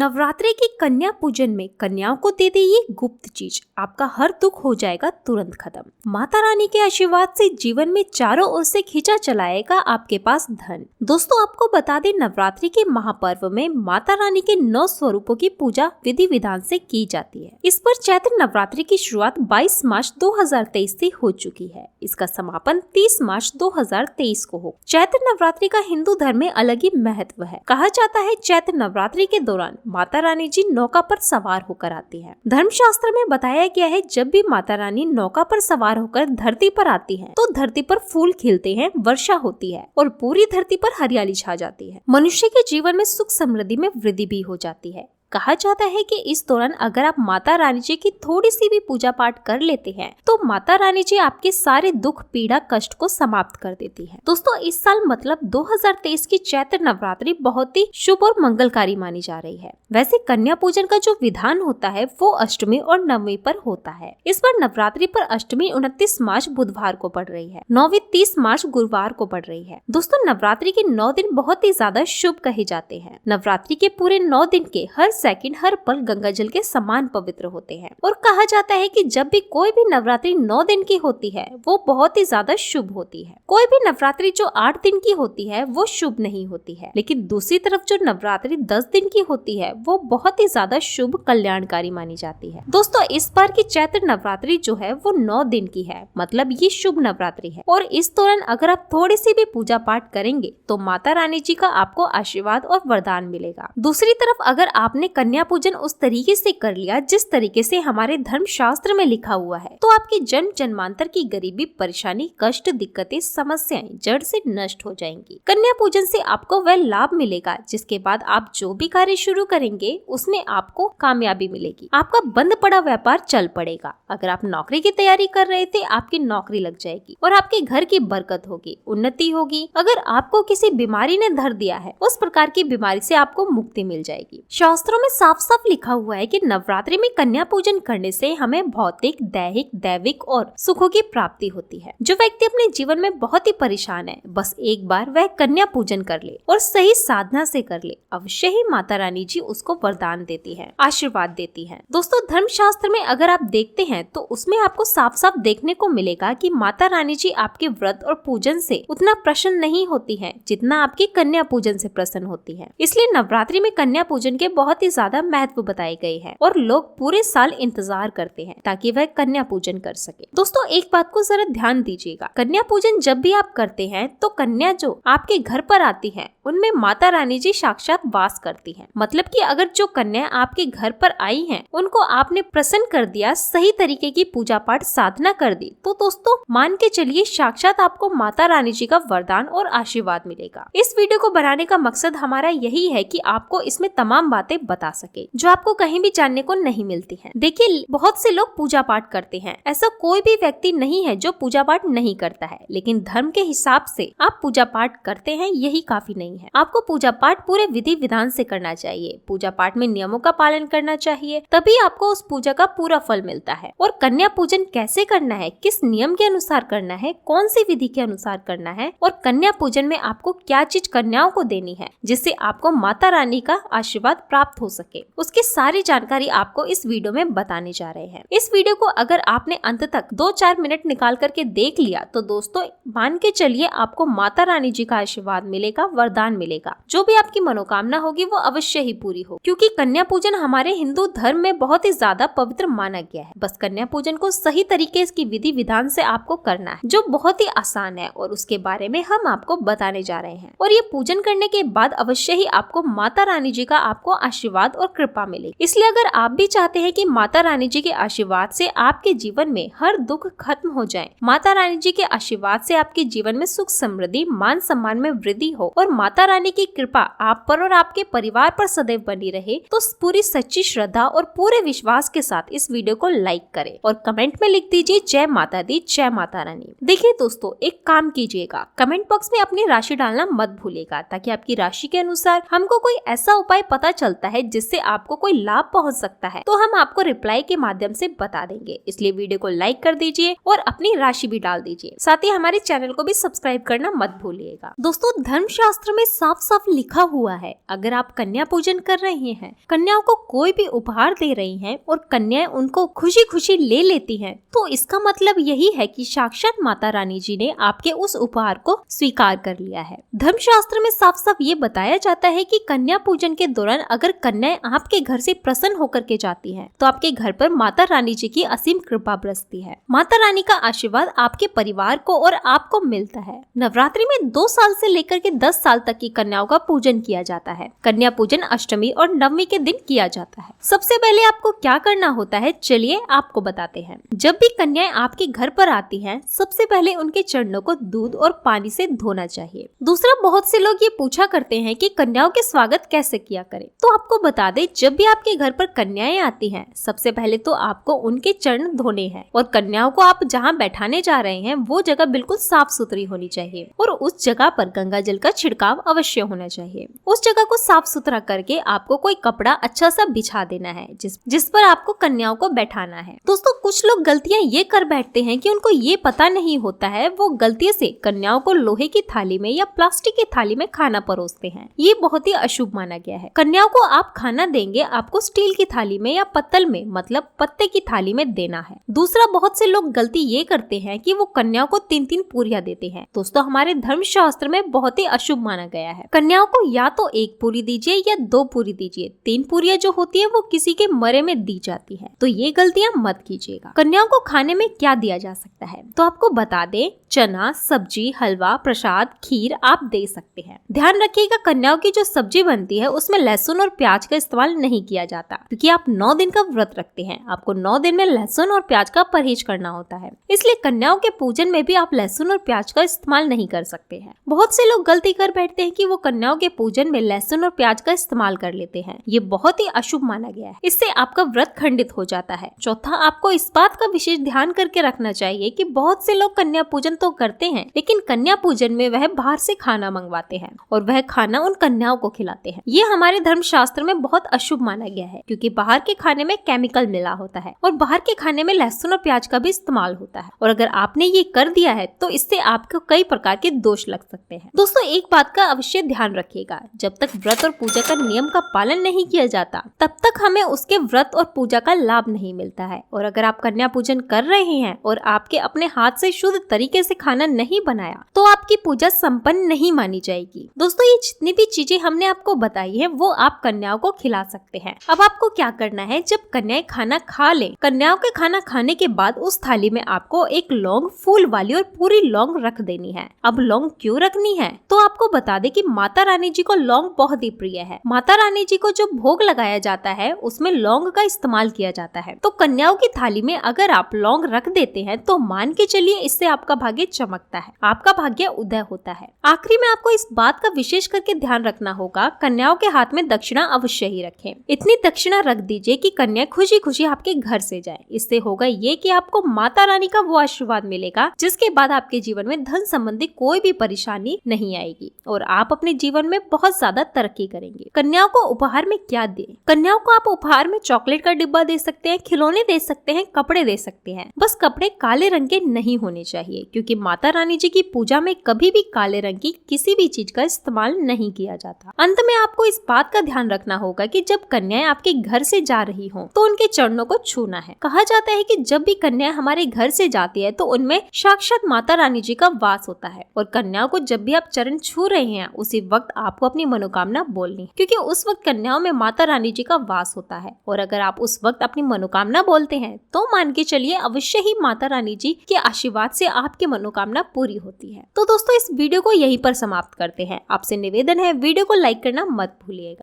नवरात्रि की कन्या पूजन में कन्याओं को दे दे ये गुप्त चीज, आपका हर दुख हो जाएगा तुरंत खत्म। माता रानी के आशीर्वाद से जीवन में चारों ओर से खींचा चलाएगा आपके पास धन। दोस्तों, आपको बता दें, नवरात्रि के महापर्व में माता रानी के 9 स्वरूपों की पूजा विधि विधान से की जाती है। इस पर चैत्र नवरात्रि की शुरुआत 22 मार्च 2023 से हो चुकी है। इसका समापन 30 मार्च 2023 को हो। चैत्र नवरात्रि का हिंदू धर्म में अलग ही महत्व है। कहा जाता है चैत्र नवरात्रि के दौरान माता रानी जी नौका पर सवार होकर आती है। धर्मशास्त्र में बताया गया है, जब भी माता रानी नौका पर सवार होकर धरती पर आती है तो धरती पर फूल खिलते हैं, वर्षा होती है और पूरी धरती पर हरियाली छा जाती है। मनुष्य के जीवन में सुख समृद्धि में वृद्धि भी हो जाती है। कहा जाता है कि इस दौरान अगर आप माता रानी जी की थोड़ी सी भी पूजा पाठ कर लेते हैं तो माता रानी जी आपके सारे दुख पीड़ा कष्ट को समाप्त कर देती है। दोस्तों, इस साल मतलब 2023 की चैत्र नवरात्रि बहुत ही शुभ और मंगलकारी मानी जा रही है। वैसे कन्या पूजन का जो विधान होता है वो अष्टमी और नवमी पर होता है। इस बार नवरात्रि पर अष्टमी 29 मार्च बुधवार को पड़ रही है, नौवीं 30 मार्च गुरुवार को पड़ रही है। दोस्तों, नवरात्रि के 9 दिन बहुत ही ज्यादा शुभ कहे जाते हैं। नवरात्रि के पूरे 9 दिन के हर सेकंड हर पल गंगा जल के समान पवित्र होते हैं और कहा जाता है कि जब भी कोई भी नवरात्रि 9 दिन की होती है वो बहुत ही ज्यादा शुभ होती है। कोई भी नवरात्रि जो 8 दिन की होती है वो शुभ नहीं होती है, लेकिन दूसरी तरफ जो नवरात्रि 10 दिन की होती है वो बहुत ही ज्यादा शुभ कल्याणकारी मानी जाती है। दोस्तों, इस बार की चैत्र नवरात्रि जो है वो 9 दिन की है, मतलब ये शुभ नवरात्रि है और इस दौरान अगर आप थोड़ी सी भी पूजा पाठ करेंगे तो माता रानी जी का आपको आशीर्वाद और वरदान मिलेगा। दूसरी तरफ अगर आपने कन्या पूजन उस तरीके से कर लिया जिस तरीके से हमारे धर्म शास्त्र में लिखा हुआ है तो आपकी जन्म जन्मांतर की गरीबी, परेशानी, कष्ट, दिक्कतें, समस्याएं जड़ से नष्ट हो जाएंगी। कन्या पूजन से आपको वह लाभ मिलेगा जिसके बाद आप जो भी कार्य शुरू करेंगे उसमें आपको कामयाबी मिलेगी। आपका बंद पड़ा व्यापार चल पड़ेगा। अगर आप नौकरी की तैयारी कर रहे थे, आपकी नौकरी लग जाएगी और आपके घर की बरकत होगी, उन्नति होगी। अगर आपको किसी बीमारी ने धर दिया है, उस प्रकार की बीमारी से आपको मुक्ति मिल जाएगी। शास्त्रों में साफ साफ लिखा हुआ है कि नवरात्रि में कन्या पूजन करने से हमें भौतिक, दैहिक, दैविक और सुखों की प्राप्ति होती है। जो व्यक्ति अपने जीवन में बहुत ही परेशान है, बस एक बार वह कन्या पूजन कर ले और सही साधना से कर ले, अवश्य ही माता रानी जी उसको वरदान देती है, आशीर्वाद देती है। दोस्तों, धर्म शास्त्र में अगर आप देखते हैं तो उसमें आपको साफ साफ देखने को मिलेगा कि माता रानी जी आपके व्रत और पूजन से उतना प्रसन्न नहीं होती है जितना आपकी कन्या पूजन से प्रसन्न होती है। इसलिए नवरात्रि में कन्या पूजन के बहुत ही ज्यादा महत्व बताए गए हैं और लोग पूरे साल इंतजार करते हैं ताकि वह कन्या पूजन कर सके। दोस्तों, एक बात को जरा ध्यान दीजिएगा, कन्या पूजन जब भी आप करते हैं तो कन्या जो आपके घर पर आती है उनमें माता रानी जी साक्षात वास करती है। मतलब कि अगर जो कन्या आपके घर पर आई है उनको आपने प्रसन्न कर दिया, सही तरीके की पूजा पाठ साधना कर दी, तो दोस्तों मान के चलिए साक्षात आपको माता रानी जी का वरदान और आशीर्वाद मिलेगा। इस वीडियो को बनाने का मकसद हमारा यही है कि आपको इसमें तमाम बातें बता सके जो आपको कहीं भी जानने को नहीं मिलती हैं। देखिए, बहुत से लोग पूजा पाठ करते हैं, ऐसा कोई भी व्यक्ति नहीं है जो पूजा पाठ नहीं करता है, लेकिन धर्म के हिसाब से आप पूजा पाठ करते हैं यही काफी नहीं है। आपको पूजा पाठ पूरे विधि विधान से करना चाहिए। पूजा पाठ में नियमों का पालन करना चाहिए, तभी आपको उस पूजा का पूरा फल मिलता है। और कन्या पूजन कैसे करना है, किस नियम के अनुसार करना है, कौन सी विधि के अनुसार करना है और कन्या पूजन में आपको क्या चीज कन्याओं को देनी है जिससे आपको माता रानी का आशीर्वाद प्राप्त हो सके, उसकी सारी जानकारी आपको इस वीडियो में बताने जा रहे हैं। इस वीडियो को अगर आपने अंत तक 2-4 मिनट निकाल करके देख लिया तो दोस्तों मान के चलिए आपको माता रानी जी का आशीर्वाद मिलेगा, वरदान मिलेगा। जो भी आपकी मनोकामना होगी वो अवश्य ही पूरी हो, क्योंकि कन्या पूजन हमारे हिंदू धर्म में बहुत ही ज्यादा पवित्र माना गया है। बस कन्या पूजन को सही तरीके की विधि विधान से आपको करना है, जो बहुत ही आसान है और उसके बारे में हम आपको बताने जा रहे हैं। और ये पूजन करने के बाद अवश्य ही आपको माता रानी जी का आपको आशीर्वाद और कृपा मिलेगी। इसलिए अगर आप भी चाहते हैं कि माता रानी जी के आशीर्वाद से आपके जीवन में हर दुख खत्म हो जाए, माता रानी जी के आशीर्वाद से आपके जीवन में सुख समृद्धि, मान सम्मान में वृद्धि हो और माता रानी की कृपा आप पर और आपके परिवार पर सदैव बनी रहे, तो पूरी सच्ची श्रद्धा और पूरे विश्वास के साथ इस वीडियो को लाइक करें और कमेंट में लिख दीजिए जय माता दी, जय माता रानी। देखिए दोस्तों, एक काम कीजिएगा, कमेंट बॉक्स में अपनी राशि डालना मत भूलिएगा ताकि आपकी राशि के अनुसार हमको कोई ऐसा उपाय पता चलता है जिससे आपको कोई लाभ पहुंच सकता है तो हम आपको रिप्लाई के माध्यम से बता देंगे, इसलिए वीडियो को लाइक कर दीजिए और अपनी राशि भी डाल दीजिए। साथ ही हमारे चैनल को भी सब्सक्राइब करना मत भूलिएगा। दोस्तों, धर्मशास्त्र में साफ साफ लिखा हुआ है, अगर आप कन्या पूजन कर रहे हैं, कन्याओं को कोई भी उपहार दे रही हैं और कन्याएं उनको खुशी खुशी ले लेती हैं, तो इसका मतलब यही है कि साक्षात माता रानी जी ने आपके उस उपहार को स्वीकार कर लिया है। धर्मशास्त्र में साफ साफ ये बताया जाता है कि कन्या पूजन के दौरान अगर कन्याएं आपके घर से प्रसन्न होकर के जाती हैं, तो आपके घर पर माता रानी जी की असीम कृपा बरसती है। माता रानी का आशीर्वाद आपके परिवार को और आपको मिलता है। नवरात्रि में 2 साल से लेकर के 10 साल तक की कन्याओं का पूजन किया जाता है। कन्या पूजन अष्टमी और नवमी के दिन किया जाता है। सबसे पहले आपको क्या करना होता है, चलिए आपको बताते हैं। जब भी कन्याएं आपके घर पर आती हैं, सबसे पहले उनके चरणों को दूध और पानी से धोना चाहिए। दूसरा, बहुत से लोग ये पूछा करते हैं कि कन्याओं के स्वागत कैसे किया करें, तो आपको बता दें, जब भी आपके घर पर कन्याएं आती हैं, सबसे पहले तो आपको उनके चरण धोने हैं और कन्याओं को आप जहाँ बैठाने जा रहे हैं वो जगह बिल्कुल साफ सुथरी होनी चाहिए और उस जगह पर गंगा जल का छिड़काव अवश्य होना चाहिए। उस जगह को साफ सुथरा करके आपको कोई कपड़ा अच्छा सा बिछा देना है जिस पर आपको कन्याओं को बैठाना है। दोस्तों, कुछ लोग गलतियां ये कर बैठते हैं कि उनको ये पता नहीं होता है, वो गलती से कन्याओं को लोहे की थाली में या प्लास्टिक की थाली में खाना परोसते हैं। ये बहुत ही अशुभ माना गया है। कन्याओं को आप खाना देंगे, आपको स्टील की थाली में या पत्तल में, मतलब पत्ते की थाली में देना है। दूसरा, बहुत से लोग गलती ये करते हैं कि वो कन्याओं को 3-3 पूरियां देते हैं। दोस्तों, हमारे धर्मशास्त्र में बहुत ही अशुभ माना गया है। कन्याओं को या तो 1 पूरी दीजिए या 2 पूरी दीजिए। 3 पूरियां जो होती है वो किसी के मरे में दी जाती है, तो ये गलतियां मत कीजिएगा। कन्याओं को खाने में क्या दिया जा सकता है, तो आपको बता दें, चना, सब्जी, हलवा, प्रसाद, खीर आप दे सकते हैं। ध्यान रखिएगा, कन्याओं की जो सब्जी बनती है उसमें लहसुन और प्याज का इस्तेमाल नहीं किया जाता, क्योंकि आप 9 दिन का व्रत रखते हैं। आपको 9 दिन में लहसुन और प्याज का परहेज करना होता है, इसलिए कन्याओं के पूजन में भी आप लहसुन और प्याज का इस्तेमाल नहीं कर सकते हैं। बहुत से लोग गलती कर बैठते हैं कि वो कन्याओं के पूजन में लहसुन और प्याज का इस्तेमाल कर लेते हैं। ये बहुत ही अशुभ माना गया है, इससे आपका व्रत खंडित हो जाता है। चौथा, आपको इस बात का विशेष ध्यान करके रखना चाहिए कि बहुत से लोग कन्या पूजन तो करते हैं, लेकिन कन्या पूजन में वह बाहर से खाना मंगवाते हैं और वह खाना उन कन्याओं को खिलाते हैं। ये हमारे धर्मशास्त्र में बहुत अशुभ माना गया है, क्योंकि बाहर के खाने में केमिकल मिला होता है और बाहर के खाने में लहसुन और प्याज का भी इस्तेमाल होता है, और अगर आपने ये कर दिया है तो इससे आपको कई प्रकार के दोष लग सकते हैं। दोस्तों, एक बात का अवश्य ध्यान रखिएगा, जब तक व्रत और पूजा का नियम का पालन नहीं किया जाता, तब तक हमें उसके व्रत और पूजा का लाभ नहीं मिलता है। और अगर आप कन्या पूजन कर रहे हैं और आपके अपने हाथ से शुद्ध तरीके से खाना नहीं बनाया, तो आपकी पूजा संपन्न नहीं मानी जाएगी। दोस्तों, ये जितनी भी चीजें हमने आपको बताई है वो आप कन्याओं को खिला सकते हैं। अब आपको क्या करना है, जब कन्याएं खाना खा लें, कन्याओं के खाना खाने के बाद उस थाली में आपको एक लौंग, फूल वाली और पूरी लौंग रख देनी है। अब लौंग क्यों रखनी है, तो आपको बता दें कि माता रानी जी को लौंग बहुत ही प्रिय है। माता रानी जी को जो भोग लगाया जाता है उसमें लौंग का इस्तेमाल किया जाता है, तो कन्याओं की थाली में अगर आप लौंग रख देते हैं तो मान के चलिए इससे आपका भाग्य चमकता है, आपका भाग्य उदय होता है। आखिरी में आपको इस बात का विशेष करके ध्यान रखना होगा, कन्याओं के हाथ में दक्षिणा अवश्य ही रखें। इतनी दक्षिणा रख दीजिए कि कन्या खुशी खुशी आपके घर से जाए। इससे होगा ये कि आपको माता रानी का वो आशीर्वाद मिलेगा जिसके बाद आपके जीवन में धन संबंधी कोई भी परेशानी नहीं आएगी और आप अपने जीवन में बहुत ज्यादा तरक्की करेंगे। कन्याओं को उपहार में क्या दें? कन्याओं को आप उपहार में चॉकलेट का डिब्बा दे सकते हैं, खिलौने दे सकते हैं, कपड़े दे सकते हैं। बस कपड़े काले रंग के नहीं होने चाहिए, क्योंकि माता रानी जी की पूजा में कभी भी काले रंग की किसी भी चीज का इस्तेमाल नहीं किया जाता। अंत में आपको इस बात का ध्यान रखना होगा कि जब कन्याएं आपके घर से जा रही हों तो उनके चरणों को छूना है। कहा जाता है कि जब भी कन्याएं हमारे घर से जाती है तो उनमें साक्षात माता रानी जी का वास होता है, और कन्याओं को जब भी आप चरण छू रहे हैं उसी वक्त आपको अपनी मनोकामना बोलनी, क्योंकि उस वक्त कन्याओं में माता रानी जी का वास होता है। और अगर आप उस वक्त अपनी मनोकामना बोलते हैं तो मान के चलिए अवश्य ही माता रानी जी के आशीर्वाद से आपकी मनोकामना पूरी होती है। तो दोस्तों, इस वीडियो को यहीं पर समाप्त करते हैं। आपसे निवेदन है, वीडियो को लाइक करना मत भूलिएगा।